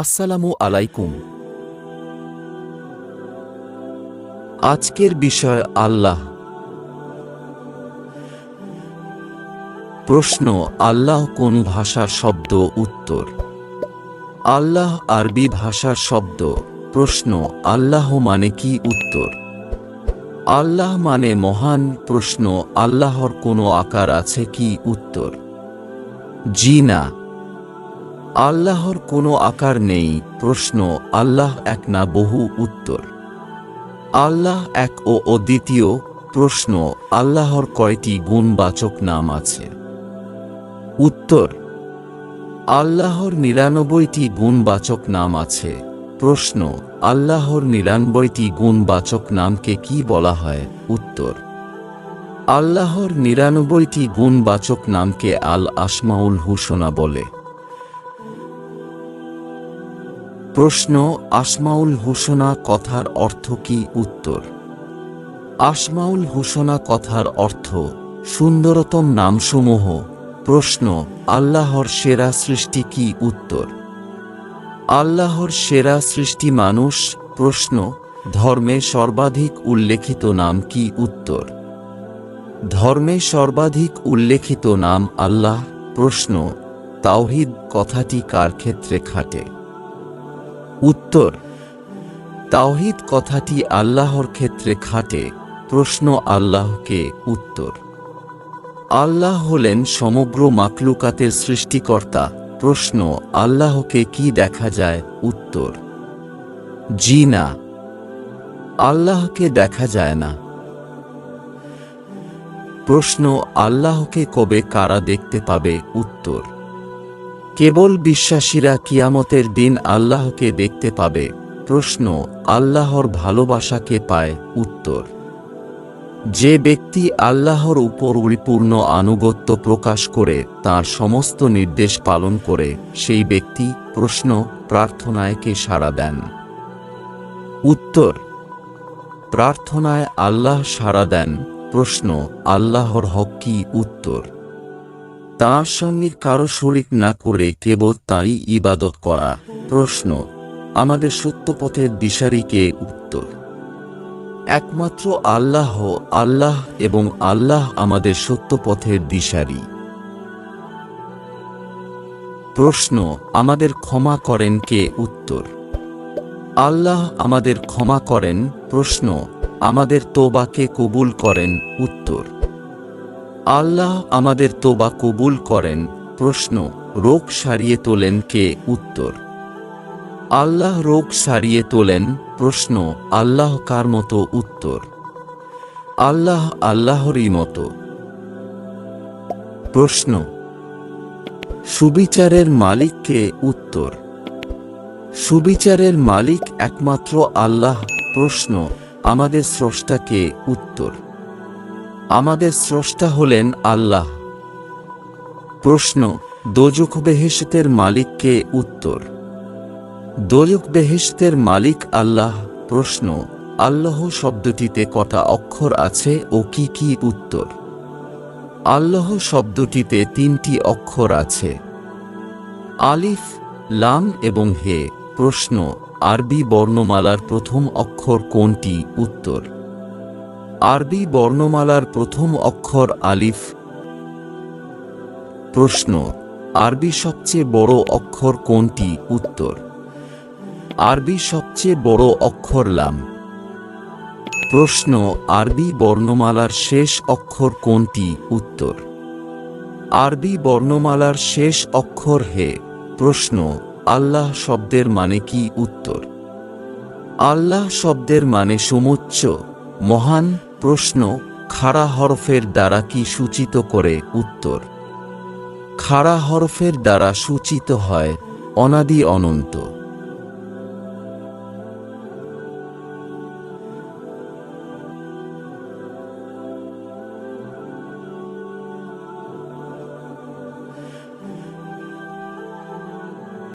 আসসালামু আলাইকুম। আজকের বিষয় আল্লাহ। প্রশ্ন: আল্লাহ কোন ভাষার শব্দ? উত্তর: আল্লাহ আরবি ভাষার শব্দ। প্রশ্ন: আল্লাহ মানে কি? উত্তর: আল্লাহ মানে মহান। প্রশ্ন: আল্লাহর কোনো আকার আছে কি? উত্তর: জি না, আল্লাহর কোনো আকার নেই। প্রশ্ন: আল্লাহ এক না বহু? উত্তর: আল্লাহ এক ও অদ্বিতীয়। প্রশ্ন: আল্লাহর কয়টি গুণবাচক নাম আছে? উত্তর: আল্লাহর ৯৯টি গুণবাচক নাম আছে। প্রশ্ন: আল্লাহর ৯৯টি গুণবাচক নামকে কি বলা হয়? উত্তর: আল্লাহর ৯৯টি গুণবাচক নামকে আল আসমাউল হুসনা বলে। প্রশ্ন: আসমাউল হুসনা কথার অর্থ কি? উত্তর: আসমাউল হুসনা কথার অর্থ সুন্দরতম নামসমূহ। প্রশ্ন: আল্লাহর সেরা সৃষ্টি কি? উত্তর: আল্লাহর সেরা সৃষ্টি মানুষ। প্রশ্ন: ধর্মে সর্বাধিক উল্লেখিত নাম কি? উত্তর: ধর্মে সর্বাধিক উল্লেখিত নাম আল্লাহ। প্রশ্ন: তাওহীদ কথাটি কার ক্ষেত্রে খাটে? উত্তর: তাওহীদ কথাটি আল্লাহর ক্ষেত্রে খাটে। প্রশ্ন: আল্লাহ কে? উত্তর: আল্লাহ হলেন সমগ্র মাখলুকাতের সৃষ্টিকর্তা। প্রশ্ন: আল্লাহকে কি দেখা যায়? উত্তর: জি না, আল্লাহকে দেখা যায় না। প্রশ্ন: আল্লাহকে কবে কারা দেখতে পাবে? উত্তর: কেবল বিশ্বাসীরা কিয়ামতের দিন আল্লাহকে দেখতে পাবে। প্রশ্ন: আল্লাহর ভালোবাসা কে পায়? উত্তর: যে ব্যক্তি আল্লাহর উপর পরিপূর্ণ আনুগত্য প্রকাশ করে তাঁর সমস্ত নির্দেশ পালন করে সেই ব্যক্তি। প্রশ্ন: প্রার্থনায় কে সাড়া দেন? উত্তর: প্রার্থনায় আল্লাহ সাড়া দেন। প্রশ্ন: আল্লাহর হক কি? উত্তর: তাঁর সঙ্গে কারো শরীক না করে কেবল তাঁরই ইবাদত করা। প্রশ্ন: আমাদের সত্যপথের দিশারি কে? উত্তর: একমাত্র আল্লাহ। আল্লাহ এবং আল্লাহ আমাদের সত্যপথের দিশারি। প্রশ্ন: আমাদের ক্ষমা করেন কে? উত্তর: আল্লাহ আমাদের ক্ষমা করেন। প্রশ্ন: আমাদের তওবাকে কবুল করেন? উত্তর: আল্লাহ আমাদের তওবা কবুল করেন। প্রশ্ন: রোগ সারিয়ে তোলেন কে? উত্তর: আল্লাহ রোগ সারিয়ে তোলেন। প্রশ্ন: আল্লাহ কার মতো? উত্তর: আল্লাহ আল্লাহরই মতো। প্রশ্ন: সুবিচারের মালিক কে? উত্তর: সুবিচারের মালিক একমাত্র আল্লাহ। প্রশ্ন: আমাদের স্রষ্টা কে? উত্তর: আমাদের স্রষ্টা হলেন আল্লাহ। প্রশ্ন: দোজখ বেহেশতের মালিক কে? উত্তর: দোজখ বেহেশতের মালিক আল্লাহ। প্রশ্ন: আল্লাহ শব্দটিতে কটা অক্ষর আছে ও কি কি? উত্তর: আল্লাহ শব্দটিতে 3টি অক্ষর আছে, আলিফ, লাম এবং হে। প্রশ্ন: আরবি বর্ণমালার প্রথম অক্ষর কোনটি? উত্তর: আরবি বর্ণমালার প্রথম অক্ষর আলিফ। প্রশ্ন: আরবি সবচেয়ে বড় অক্ষর কোনটি? উত্তর: আরবি সবচেয়ে বড় অক্ষর লাম। প্রশ্ন: আরবি বর্ণমালার শেষ অক্ষর কোনটি? উত্তর: আরবি বর্ণমালার শেষ অক্ষর হে। প্রশ্ন: আল্লাহ শব্দের মানে কি? উত্তর: আল্লাহ শব্দের মানে সমুচ্চ, মহান। প্রশ্ন: খাড়া হরফের দ্বারা কি সূচিত করে? উত্তর: খাড়া হরফের দ্বারা সূচিত হয় অনাদি অনন্ত।